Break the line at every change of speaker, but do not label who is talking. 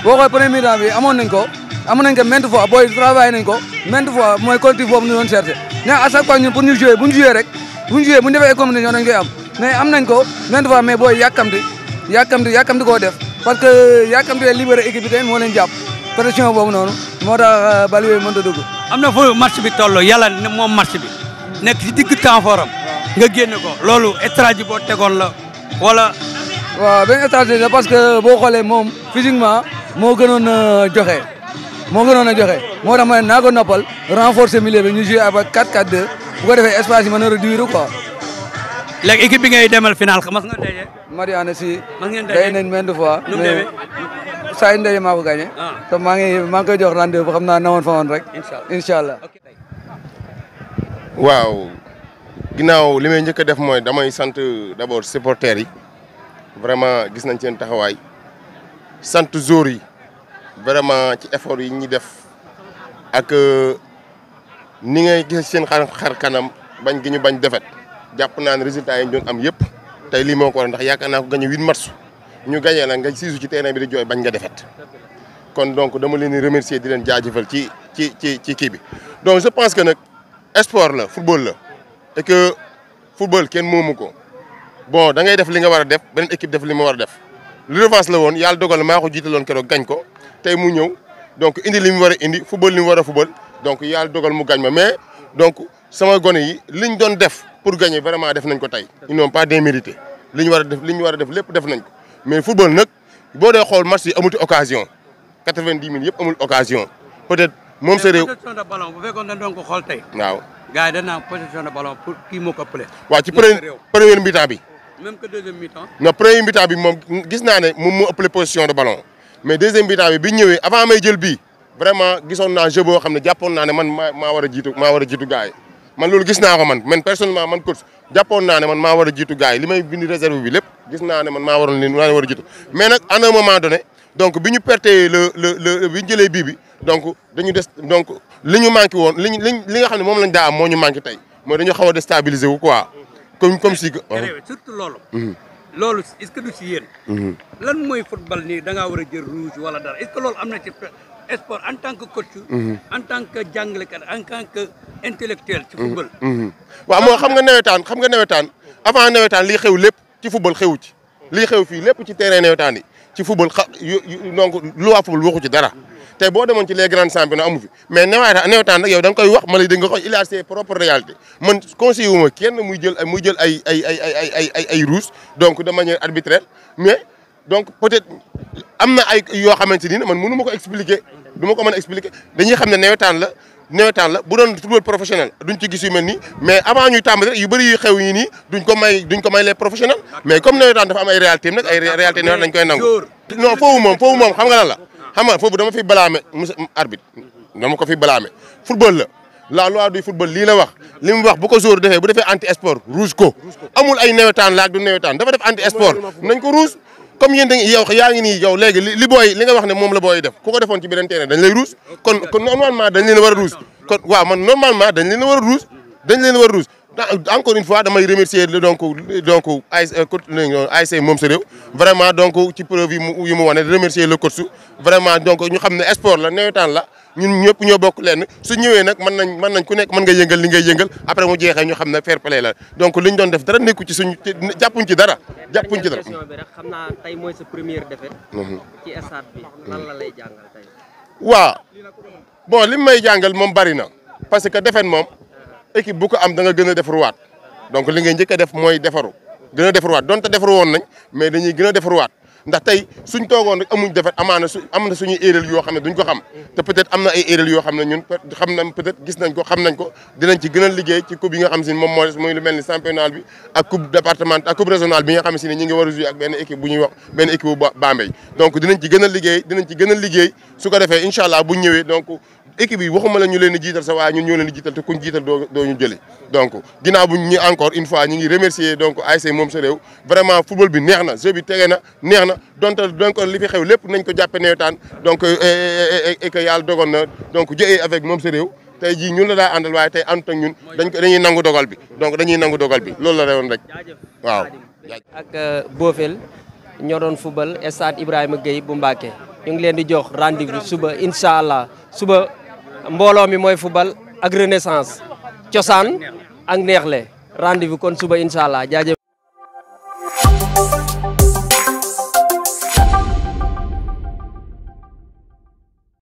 boo xoolee premier mi-temps bi amoon nañ ko maintes fois booy travaillé nañ ko maintes fois mooy collectif boobu ñu doon cherché mais à chaque fois ñun pour ñu jouer bu ñu jouer rek bu ñu defee ay combinaison dañ koy am mais am nañ ko maintes fois mais booy yàkkamti koo def parce que yàkkamti libéré équipe bi tamit moo leen jàpp pression boobu noonu moo tax bal yooyu mënut a dugg.
am na fu match bi toll yàlla ne moom match bi nekk ci digg temps forum nga génne ko loolu stratégie boo tegoon la wala.
waaw benn stratégie la parce que boo xoolee moom physiquement moo gënoon a joxe moo tax ma ne naa ko noppal renforcer milieu bi ñu jouer avec 4-4-2 bu ko defee espace yi mën a réduire quoi.
léegi équipe bi ngay demal final mas nga daje.
Mariana si.
mas ngeen daje
nañ maintes fois.
nu mu demee
saa yu ndaje maa ko gagné. te maa ngi koy jox rendez-vous xam naa nawoon fa woon rek. incha allah.
waaw ginnaaw li may njëkk a def mooy damay sant d'abord supporters yi vraiment gis nañ seen taxawaay sant joueurs yi vraiment ci effort yi ñuy def ak ni ngay gis seen xar kanam bañ gi ñu bañ defet jàpp naa ne résultat yi ñu doon am yëpp tey lii moo ko war ndax yaakaar naa ko gagné 8 match ñu gagné la nga siisu ci terrain bi di jooy bañ nga defet kon donc dama leen di remercier di leen jaajëfal ci kii bi donc je pense que nag sport la football la et que football kenn moomu ko bon da ngay def li nga war a def beneen équipe def li ma war a def lu revanche la woon yàlla dogal maa ko jiitaloon keroog gañ ko tey mu ñëw donc indi li mu war a indi football li mu war a football donc yàlla dogal mu gañ ma mais donc sama gone yi liñ doon def pour gagner vraiment def nañ ko tey ils n'ont pas démérité li ñu war a def lépp def nañ ko mais football nag boo dee xool match yi amuti occasion 90 minutes yëpp amul occasion peut-être moom sa réew.
possession de ballon bu fekkoon dañ doon ko xool tey.
waaw
gars yi dañ naan possession de ballon pour kii moo ko ëppale.
waaw ci première mi-temps bi.
même que deuxième mi-temps.
non premier mi-temps bi moom gis naa ne moom moo ëppale position de ballon mais deuxième mi-temps bi ñëwee avant may jël bii vraiment gisoon naa jeu boo xam ne jàppoon naa ne man maa war a jiitu gars yi man loolu gis naa ko man personnellement man coach jàppoon naa ne man maa war a jiitu gars yi li may bindi réserve bi lépp gis naa ne man maa war a jiitu mais nag à un moment donné donc bi ñu pertee bi ñu jëlee bii bi donc dañu des donc li ñu manqué woon li nga xam ne moom lañ daa am moo ñu manqué tey mooy dañu xaw a déstabiliser wu quoi comme si.
surtout loolu. loolu est-ce que du si yéen. lan mooy football nii da ngaa war a jël rouge wala dara est-ce que loolu am na ci sport en tant que coach. en tant que jàngalekat en tant que intellectuel ci football.
waaw moo xam nga nawetaan avant nawetaan lii xew lépp ci football xewu ci lii xew fii lépp ci terrain nawetaan yi ci football donc lu waa football waxu ci dara. tey boo demoon ci les grands championnats amu fi mais nawetaan nag yow da nga koy wax ma lay dégg nga ko il a ses propres réalités man conseillé wu ma kenn muy jël ay rouge donc de manière arbitraire mais donc peut-être am na ay yoo xamante ni man mënu ma ko expliquer du ma ko mën a expliquer dañuy xam ne nawetaan la bu doon football professionnel duñ ci gis yu mel nii mais avant ñuy tàmbali rek yu bëri yu xew yi nii duñ ko may les professionnels mais comme nawetaan dafa am ay réalité nag ay réalité nawet dañ koy nangu non foofu moom xam nga lan la xam nga foofu dama fi balaame monsieur arbitre dama ko fi balaame football la loi du football lii la wax li mu wax bu ko jour defee bu defee anti sport rouge ko amul ay nawetaan laak du nawetaan dafa def anti sport nañ ko rouge comme yéen da yow yaa ngi nii yow léegi li nga wax ne moom la booy def ku ko defoon ci beneen terrain dañ lay rouge kon normalement dañ leen a war a rouge kon waaw man normalement dañ leen a war a rouge encore une fois damay remercier donc ASC moom sa réew vraiment donc ci preuve yi mu wane remercier le coach vraiment donc ñu xam ne sport la nawetaan la ñun ñëpp ñoo bokk lenn su ñëwee nag mën nañ ku nekk mën nga yëngal li ngay yëngal après mu jeexee ñu xam ne fair play la donc li ñu doon def dara nekku ci jàppuñ ci dara.
question bi rek xam naa tey mooy sa première défaite. ci stade bi lan la lay jàngal tey.
waaw bon li may jàngal moom bari na parce que défaite moom. équipe bu ko am da nga gën a defaruwaat donc li ngay njëkk a def mooy defaru gën a defaruwaat donte defaru woon nañ mais dañuy gën a defaruwaat ndax tey suñ toogoon rek amuñ defet amaana am na suñuy erreur yoo xam ne duñ ko xam te peut-être am na ay erreur yoo xam ne ñun xam nañ peut-être gis nañ ko xam nañ ko dinañ ci gën a liggéey ci coupe yi nga xam si moom mooy lu mel ni championnat bi ak coupe départementale ak coupe régionale bi nga xam si ne ñi ngi war a jouer ak benn équipe bu ñuy wax benn équipe bu Bambey donc dinañ ci gën a liggéey su ko defee incha allah bu ñëwee donc équipe yi waxuma la ñu leen di jiital sa waaye ñun ñoo leen di jiital te kuñ jiital doo ñu jëlee donc ginnaaw bu ñu encore une fois ñu ngi remercier donc ASC moom sa réew vraiment football bi neex na jeu bi tege na neex na donte donc li fi xew lépp nañ ko jàppe nawetaan donc et que yàlla dogal na donc jëee avec moom sa réew tey jii ñun la daa àndal waaye tey àndut ak ñun dañuy nangu dogal bi donc dañuy nangu dogal bi loolu la rewoon rek waaw.
ak Bofel ñoo doon football stade Ibrahima Gueye bu Mbacké ñu ngi leen di jox rendez-vous suba incha allah suba mbooloo mi mooy football ak renaissance cosaan ak neexle rendez-vous kon suba incha allah jaajëf